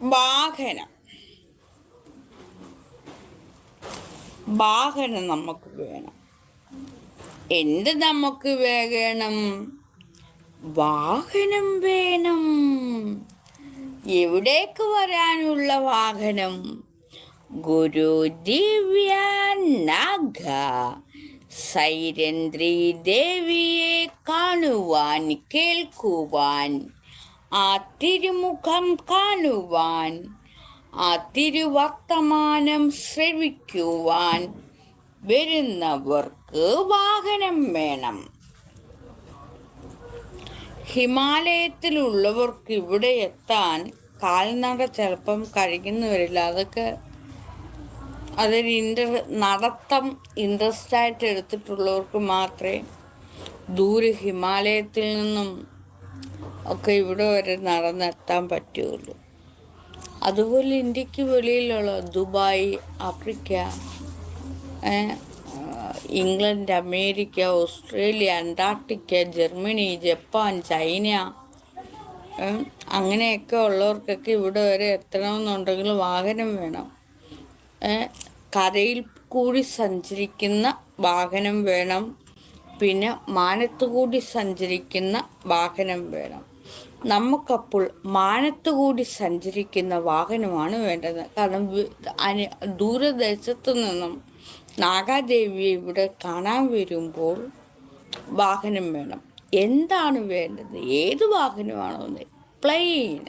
വാഹനം വാഹനം നമുക്ക് വേണം. എന്ത് നമുക്ക് വേണം? വാഹനം വേണം. എവിടേക്ക് വരാനുള്ള വാഹനം? ഗുരു ദിവ്യ നാഗ സൈരന്ദ്രി ദേവിയെ കാണുവാൻ, കേൾക്കുവാൻ, ആ തിരുമുഖം കാണുവാൻ, ആ തിരുവർത്തമാനം ശ്രവിക്കുവാൻ വരുന്നവർക്ക് വാഹനം വേണം. ഹിമാലയത്തിലുള്ളവർക്ക് ഇവിടെ എത്താൻ കാൽനട ചിലപ്പം കഴിയുന്നു വരില്ല. അതൊരു നടത്തം ഇൻട്രസ്റ്റ് ആയിട്ട് എടുത്തിട്ടുള്ളവർക്ക് മാത്രമേ ദൂരെ ഹിമാലയത്തിൽ നിന്നും ഒക്കെ ഇവിടെ വരെ നടന്നെത്താൻ പറ്റുകയുള്ളൂ. അതുപോലെ ഇന്ത്യക്ക് വെളിയിലുള്ള Dubai, Africa, England, America, Australia, Antarctica, Germany, Japan, China, അങ്ങനെയൊക്കെ ഉള്ളവർക്കൊക്കെ ഇവിടെ വരെ എത്തണമെന്നുണ്ടെങ്കിൽ വാഹനം വേണം. കരയിൽ കൂടി സഞ്ചരിക്കുന്ന വാഹനം വേണം. പിന്നെ മാനത്തു കൂടി സഞ്ചരിക്കുന്ന വാഹനം വേണം. നമുക്കപ്പോൾ മാനത്തു കൂടി സഞ്ചരിക്കുന്ന വാഹനമാണ് വേണ്ടത്. കാരണം ദൂരദേശത്തു നിന്നും നാഗാദേവിയെ ഇവിടെ കാണാൻ വരുമ്പോൾ വാഹനം വേണം. എന്താണ് വേണ്ടത്? ഏത് വാഹനമാണോ? പ്ലെയിൻ.